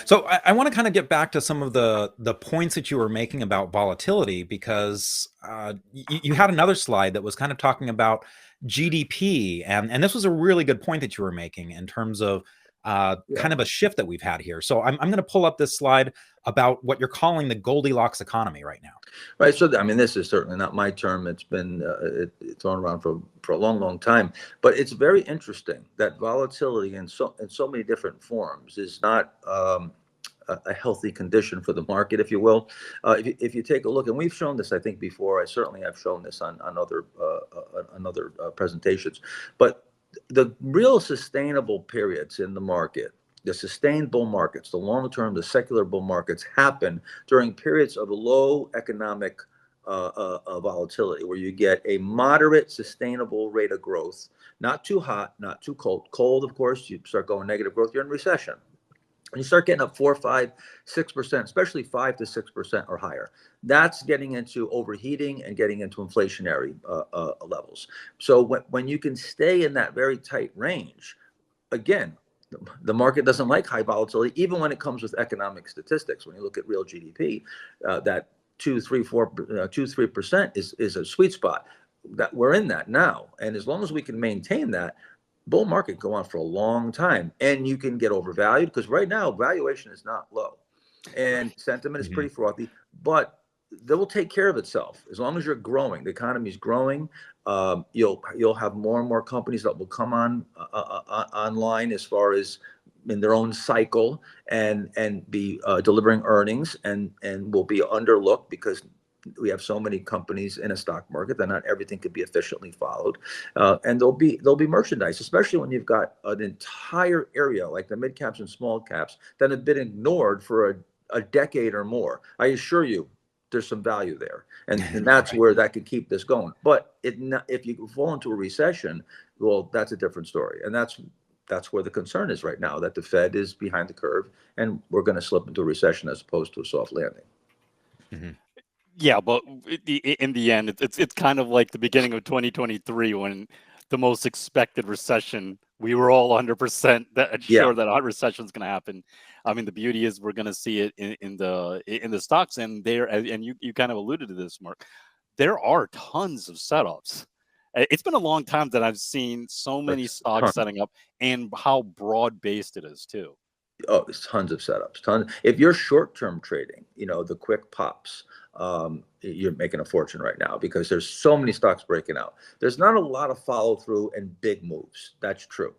So I want to kind of get back to some of the points that you were making about volatility because you had another slide that was kind of talking about GDP, and this was a really good point that you were making in terms of Yeah. kind of a shift that we've had here. So I'm going to pull up this slide about what you're calling the Goldilocks economy right now. Right. So, I mean, this is certainly not my term. It's been it's thrown around for a long, long time. But it's very interesting that volatility in so many different forms is not a healthy condition for the market, if you will. If you take a look, and we've shown this, I think, before. I certainly have shown this on other presentations. But the real sustainable periods in the market, the sustained bull markets, the long term, the secular bull markets happen during periods of low economic volatility, where you get a moderate, sustainable rate of growth, not too hot, not too cold. Cold, of course, you start going negative growth, you're in recession. When you start getting up 4, 5, 6%, especially 5 to 6% or higher, that's getting into overheating and getting into inflationary levels. So when you can stay in that very tight range, again, the market doesn't like high volatility, even when it comes with economic statistics. When you look at real GDP, that 2, 3, 4, 2, 3% is a sweet spot. That we're in that now, and as long as we can maintain that, bull market go on for a long time, and you can get overvalued because right now valuation is not low, and sentiment is Mhm. pretty frothy, but that will take care of itself as long as you're growing. The economy is growing. You'll have more and more companies that will come on online as far as in their own cycle and be delivering earnings and will be underlooked because we have so many companies in a stock market that not everything could be efficiently followed, and there'll be merchandise, especially when you've got an entire area like the mid caps and small caps that have been ignored for a decade or more. I assure you, there's some value there, and that's Right. where that could keep this going. But if you fall into a recession, well, that's a different story, and that's where the concern is right now, that the Fed is behind the curve and we're going to slip into a recession as opposed to a soft landing. Mhm. Yeah, but in the end, it's kind of like the beginning of 2023 when the most expected recession. We were all 100% Yeah. sure that a recession is going to happen. I mean, the beauty is we're going to see it in the stocks, and there, and you kind of alluded to this, Mark. There are tons of setups. It's been a long time that I've seen so many It's stocks tons. setting up, and how broad based it is too. Oh, it's tons of setups. Tons. If you're short-term trading, the quick pops, you're making a fortune right now because there's so many stocks breaking out. There's not a lot of follow through and big moves. That's true.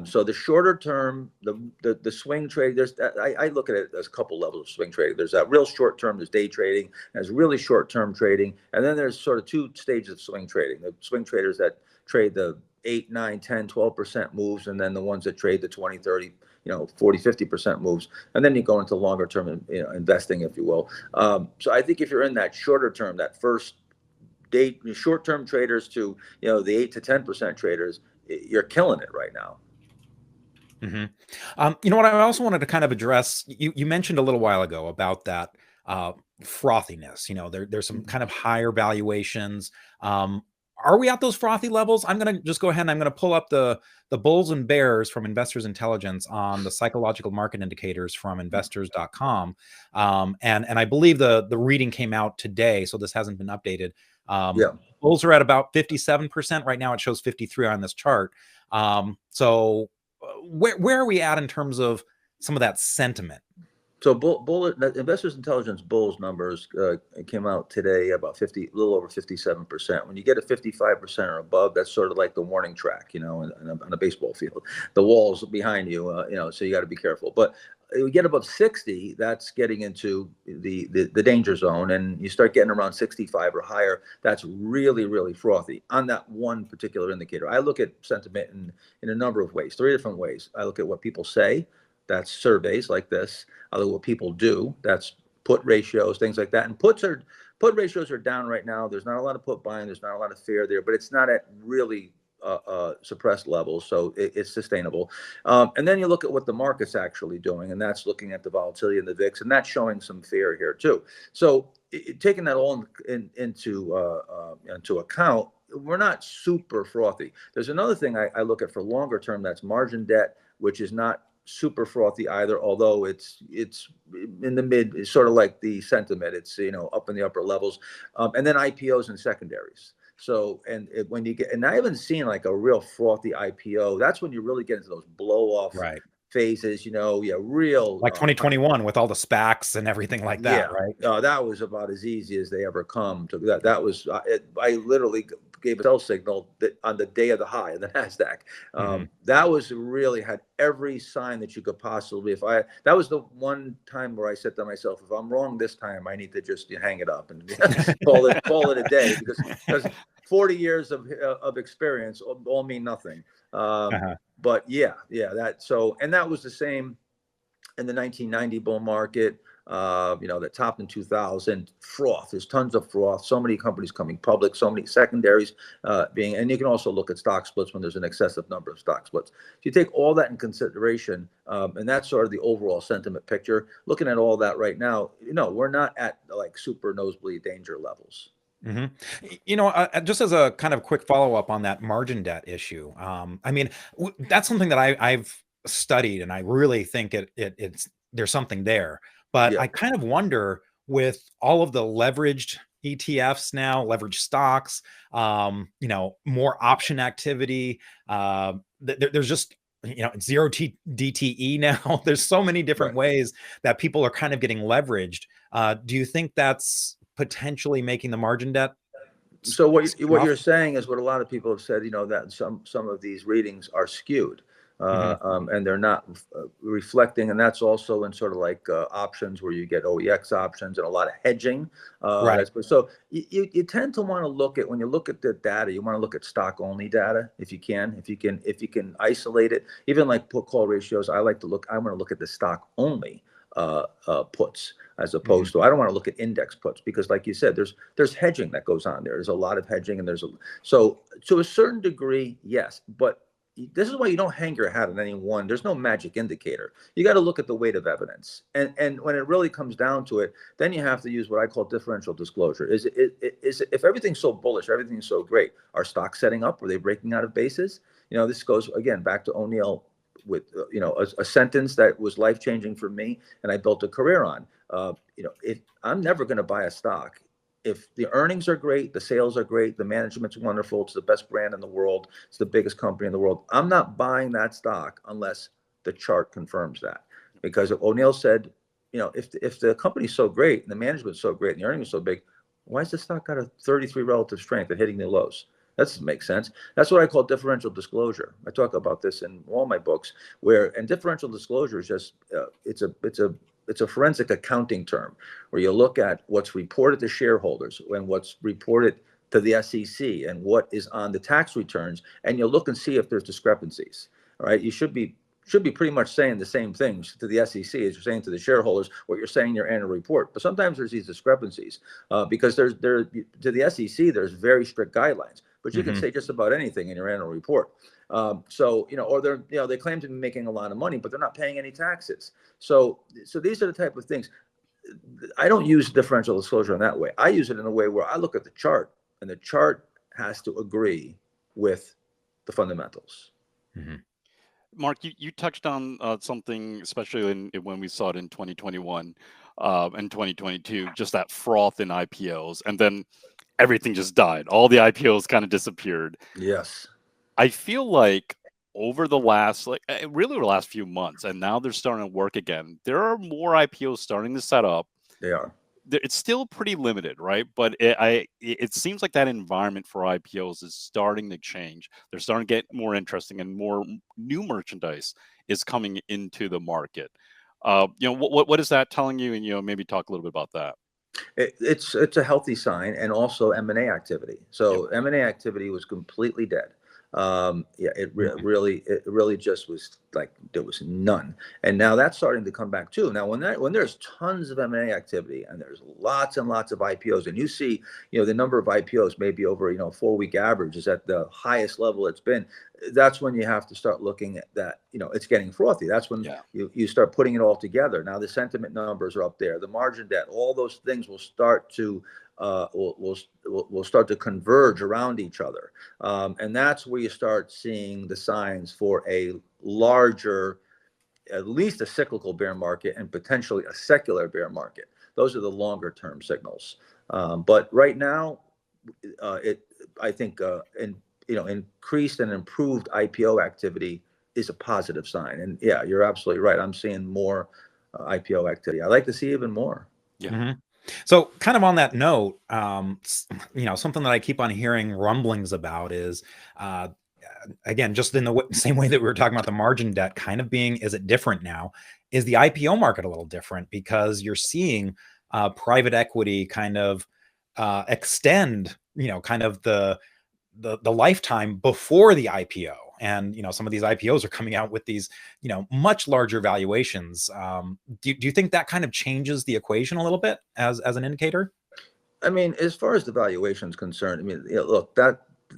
So the shorter term, the swing trade, I look at it as a couple levels of swing trading. There's that real short term. There's day trading. There's really short term trading, and then there's sort of two stages of swing trading. The swing traders that trade the 8, 9, 10, 12% moves, and then the ones that trade the 20, 30, 40, 50% moves. And then you go into longer term, investing, if you will. So I think if you're in that shorter term, that first day, short term traders to, the 8 to 10% traders, you're killing it right now. Mhm. You know what? I also wanted to kind of address. You mentioned a little while ago about that uh, frothiness. There's some kind of higher valuations. Are we at those frothy levels? I'm going to just go ahead and I'm going to pull up the bulls and bears from Investors Intelligence on the psychological market indicators from investors.com. And I believe the reading came out today, so this hasn't been updated. Yeah. Bulls are at about 57% right now. It shows 53 on this chart. So where are we at in terms of some of that sentiment? So Investors Intelligence Bulls numbers came out today about 50, a little over 57%. When you get a 55% or above, that's sort of like the warning track, on a baseball field. The wall's behind you, so you got to be careful. But we get above 60, that's getting into the danger zone, and you start getting around 65 or higher. That's really, really frothy on that one particular indicator. I look at sentiment in a number of ways, 3 different ways. I look at what people say. That's surveys like this. I look at what people do. That's put ratios, things like that. And put ratios are down right now. There's not a lot of put buying. There's not a lot of fear there, but it's not at really suppressed levels, so it's sustainable. And then you look at what the market's actually doing, and that's looking at the volatility in the VIX, and that's showing some fear here too. So taking that all into account, we're not super frothy. There's another thing I look at for longer term. That's margin debt, which is not super frothy either, although it's in the mid, it's sort of like the sentiment. It's, you know, up in the upper levels. And then IPOs and secondaries. So, when you get, and I haven't seen like a real frothy IPO, that's when you really get into those blow off Right. phases, you know, yeah, real Like 2021 with all the SPACs and everything like that, right? that was about as easy as they ever come to that. That was, I literally gave a sell signal that on the day of the high in the NASDAQ. That was really had every sign that you could possibly, that was the one time where I said to myself, if I'm wrong this time, I need to just hang it up and call it a day, because 40 years of experience all mean nothing. But and that was the same in the 1990 bull market, that topped in 2000. Froth, there's tons of froth, so many companies coming public, so many secondaries and you can also look at stock splits when there's an excessive number of stock splits. So you take all that in consideration, and that's sort of the overall sentiment picture. Looking at all that right now, we're not at like super nosebleed danger levels. Just as a kind of quick follow-up on that margin debt issue, I mean, that's something that I've studied, and I really think it's there's something there. But I kind of wonder, with all of the leveraged ETFs now, leveraged stocks, more option activity, there's just zero DTE now. There's so many different ways that people are kind of getting leveraged. Do you think that's potentially making the margin debt? So what you're saying is what a lot of people have said, that some of these readings are skewed, and they're not reflecting. And that's also in sort of like options where you get OEX options and a lot of hedging. So you tend to want to look at, when you look at the data, you want to look at stock only data if you can isolate it. Even like put call ratios, I want to look at the stock only puts, as opposed to, I don't want to look at index puts, because like you said, there's hedging that goes on there. There's a lot of hedging, and so to a certain degree, yes, but this is why you don't hang your hat on any one. There's no magic indicator. You got to look at the weight of evidence, and when it really comes down to it, then you have to use what I call differential disclosure. Is if everything's so bullish, everything's so great, are stocks setting up? Are they breaking out of bases? This goes again back to O'Neill with a sentence that was life-changing for me, and I built a career on. I'm never going to buy a stock if the earnings are great, the sales are great, the management's wonderful, it's the best brand in the world, it's the biggest company in the world. I'm not buying that stock unless the chart confirms that. Because O'Neill said, if the company's so great and the management's so great and the earnings are so big, why is the stock got a 33 relative strength and hitting the lows? That doesn't make sense. That's what I call differential disclosure. I talk about this in all my books, and differential disclosure is just it's a forensic accounting term, where you look at what's reported to shareholders and what's reported to the SEC and what is on the tax returns, and you look and see if there's discrepancies. All right, you should be pretty much saying the same things to the SEC as you're saying to the shareholders, what you're saying in your annual report. But sometimes there's these discrepancies because to the SEC, there's very strict guidelines, but you can say just about anything in your annual report. Or they claim to be making a lot of money, but they're not paying any taxes. So these are the type of things. I don't use differential disclosure in that way. I use it in a way where I look at the chart, and the chart has to agree with the fundamentals. Mark, you touched on something, especially when we saw it in 2021 and 2022, just that froth in IPOs, and then everything just died. All the IPOs kind of disappeared. Yes. I feel like over the last, really the last few months, and now they're starting to work again, there are more IPOs starting to set up. They are. It's still pretty limited, right? But it seems like that environment for IPOs is starting to change. They're starting to get more interesting, and more new merchandise is coming into the market. What is that telling you? And maybe talk a little bit about that. It's a healthy sign, and also M&A activity. So M&A activity was completely dead. It really just was like there was none, and now that's starting to come back too. Now when there's tons of M&A activity and there's lots and lots of IPOs, and you see the number of IPOs maybe over 4-week average is at the highest level it's been, that's when you have to start looking at that. It's getting frothy. That's when you start putting it all together. Now the sentiment numbers are up there, the margin debt, all those things will start to will start to converge around each other, and that's where you start seeing the signs for a larger at least a cyclical bear market and potentially a secular bear market. Those are the longer term signals. But right now, I think, increased and improved IPO activity is a positive sign. And yeah, you're absolutely right. I'm seeing more IPO activity. I'd like to see even more. Yeah. Mm-hmm. So kind of on that note, something that I keep on hearing rumblings about is, again, just in the same way that we were talking about the margin debt kind of being, is it different now? Is the IPO market a little different because you're seeing private equity kind of extend, kind of the lifetime before the IPO. And, some of these IPOs are coming out with these, much larger valuations. Do you think that kind of changes the equation a little bit as an indicator? I mean, as far as the valuation is concerned, I mean, look,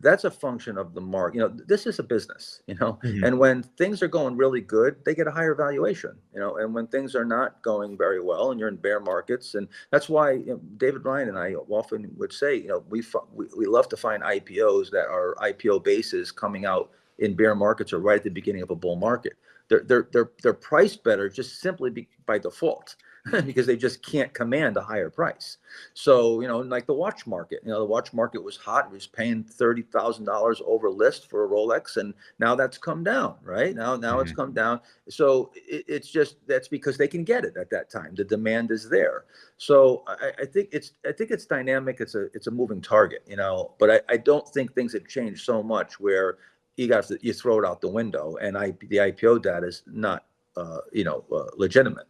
that's a function of the market. This is a business, Mm-hmm. and when things are going really good, they get a higher valuation, and when things are not going very well and you're in bear markets, and that's why David Ryan and I often would say, we love to find IPOs that are IPO bases coming out in bear markets or right at the beginning of a bull market. They're priced better just simply by default. Because they just can't command a higher price. So, like the watch market, the watch market was hot. It was paying $30,000 over list for a Rolex. And now that's come down, right? Now Mm-hmm. it's come down. So it's just, that's because they can get it at that time. The demand is there. So I think it's dynamic. It's a moving target, but I don't think things have changed so much where you throw it out the window and the IPO data is not, legitimate.